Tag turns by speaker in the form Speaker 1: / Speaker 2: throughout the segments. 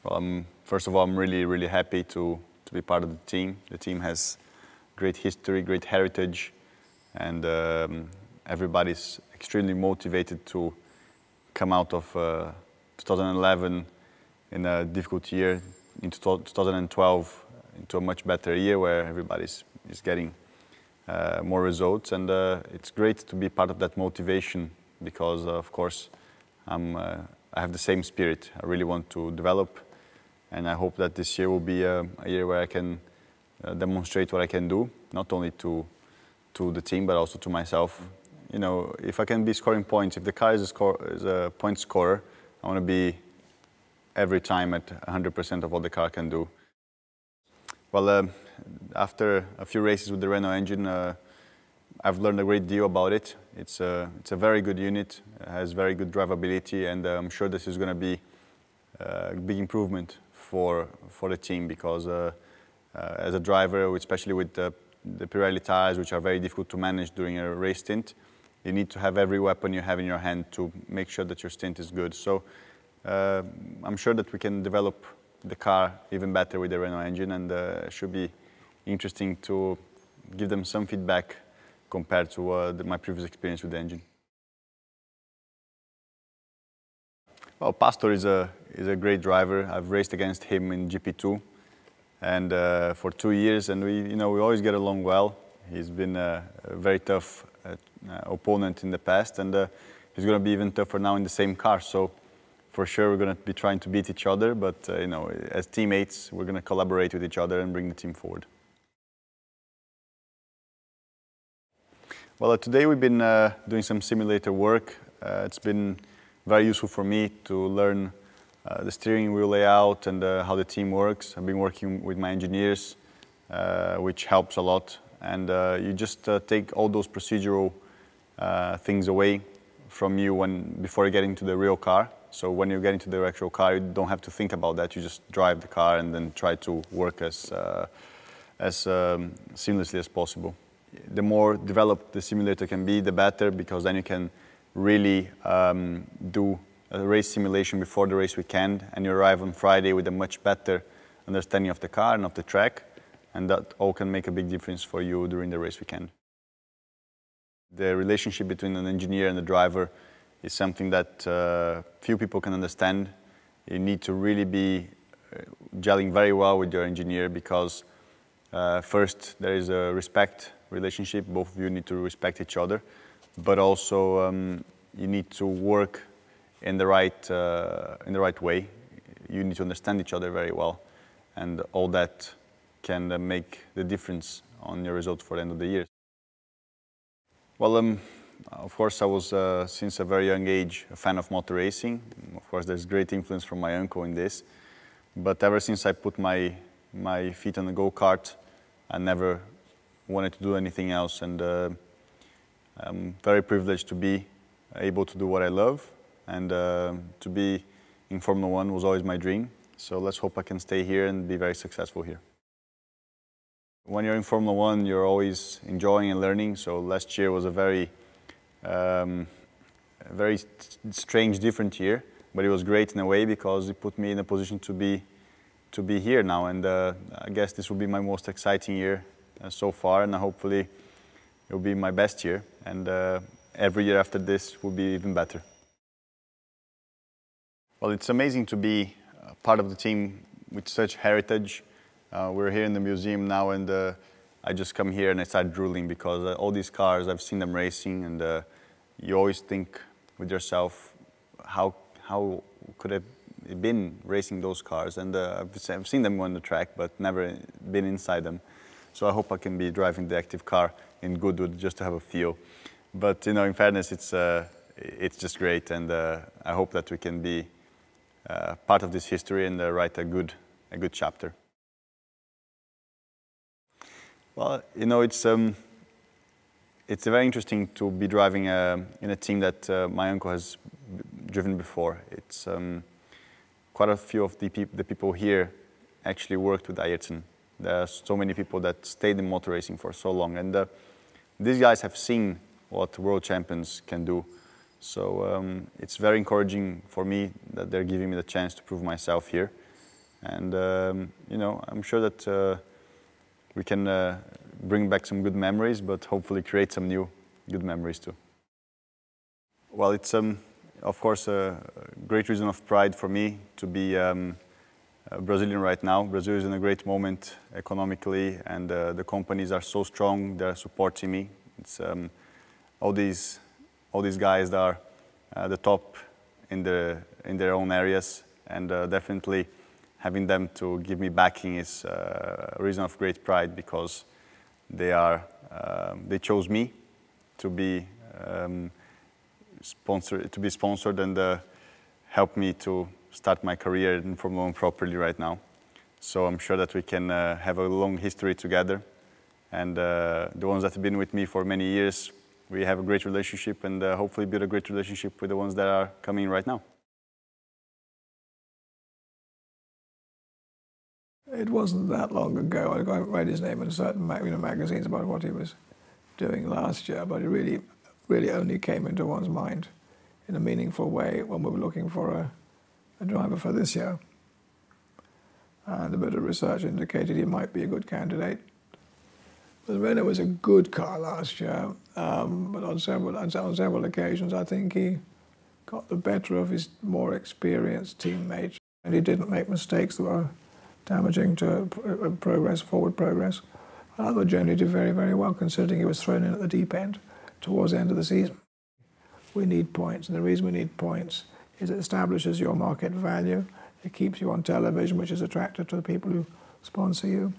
Speaker 1: Well, first of all, I'm really happy to be part of the team. The team has great history, great heritage, and everybody's extremely motivated to come out of 2011 in a difficult year into 2012 into a much better year where everybody's getting more results, and it's great to be part of that motivation because, of course, I have the same spirit. I really want to develop, and I hope that this year will be a year where I can demonstrate what I can do, not only to the team but also to myself. You know, if I can be scoring points, if the car is a point scorer, I want to be every time at 100% of what the car can do. Well, after a few races with the Renault engine, I've learned a great deal about it. It's a very good unit, it has very good drivability, and I'm sure this is going to be a big improvement for the team because as a driver, especially with the Pirelli tires, which are very difficult to manage during a race stint, you need to have every weapon you have in your hand to make sure that your stint is good. So I'm sure that we can develop the car even better with the Renault engine, and it should be interesting to give them some feedback compared to my previous experience with the engine. Well, Pastor is a great driver. I've raced against him in GP2 and for 2 years, and we always get along well. He's been a very tough opponent in the past, and he's going to be even tougher now in the same car. So for sure we're going to be trying to beat each other, but as teammates we're going to collaborate with each other and bring the team forward. Well, today we've been doing some simulator work. It's been very useful for me to learn the steering wheel layout and how the team works. I've been working with my engineers, which helps a lot. And you just take all those procedural things away from you before you get into the real car. So when you get into the actual car, you don't have to think about that. You just drive the car and then try to work as seamlessly as possible. The more developed the simulator can be, the better, because then you can really do a race simulation before the race weekend, and you arrive on Friday with a much better understanding of the car and of the track, and that all can make a big difference for you during the race weekend. The relationship between an engineer and the driver is something that few people can understand. You need to really be gelling very well with your engineer because first there is a respect relationship. Both of you need to respect each other, but also you need to work in the right way. You need to understand each other very well, and all that can make the difference on your results for the end of the year. Well, of course, I was since a very young age a fan of motor racing. Of course, there's great influence from my uncle in this, but ever since I put my feet on the go-kart, I never wanted to do anything else, and I'm very privileged to be able to do what I love, and to be in Formula 1 was always my dream. So let's hope I can stay here and be very successful here. When you're in Formula 1, you're always enjoying and learning. So last year was a very strange, different year, but it was great in a way because it put me in a position to be here now, and I guess this will be my most exciting year so far, and hopefully it will be my best year, and every year after this will be even better. Well, it's amazing to be part of the team with such heritage. We're here in the museum now, and I just come here and I start drooling because all these cars, I've seen them racing, and you always think with yourself, how could it have been racing those cars? And I've seen them on the track, but never been inside them. So I hope I can be driving the active car in Goodwood just to have a feel. But in fairness, it's just great, and I hope that we can be part of this history and write a good chapter. Well, it's very interesting to be driving in a team that my uncle has driven before. It's quite a few of the people here actually worked with Ayrton. There are so many people that stayed in motor racing for so long, and these guys have seen what world champions can do. So it's very encouraging for me that they're giving me the chance to prove myself here. And you know, I'm sure that we can bring back some good memories, but hopefully create some new good memories too. Well, it's of course a great reason of pride for me to be Brazilian right now. Brazil is in a great moment economically, and the companies are so strong. They're supporting me. It's all these guys that are the top in their own areas, and definitely having them to give me backing is a reason of great pride, because they chose me to be sponsored and help me to start my career in Formula 1 properly right now. So I'm sure that we can have a long history together, and the ones that have been with me for many years, we have a great relationship, and hopefully build a great relationship with the ones that are coming right now.
Speaker 2: It wasn't that long ago. I read his name in certain magazines about what he was doing last year, but it really only came into one's mind in a meaningful way when we were looking for a driver for this year. And a bit of research indicated he might be a good candidate. The Renault was a good car last year, but on several occasions I think he got the better of his more experienced teammates, and he didn't make mistakes that were damaging to forward progress. I thought generally did very, very well, considering he was thrown in at the deep end towards the end of the season. We need points, and the reason we need points is it establishes your market value, it keeps you on television, which is attractive to the people who sponsor you,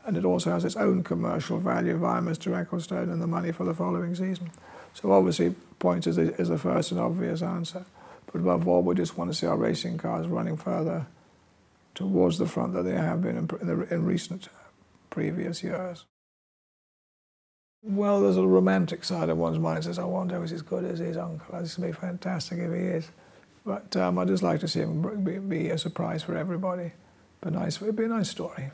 Speaker 2: and it also has its own commercial value via Mr. Ecclestone and the money for the following season. So obviously points is the first and obvious answer, but above all we just want to see our racing cars running further towards the front that they have been in recent previous years. Well, there's a romantic side of one's mind that says, I wonder if he's as good as his uncle. This would be fantastic if he is. But I'd just like to see him be a surprise for everybody. It'd be a nice story.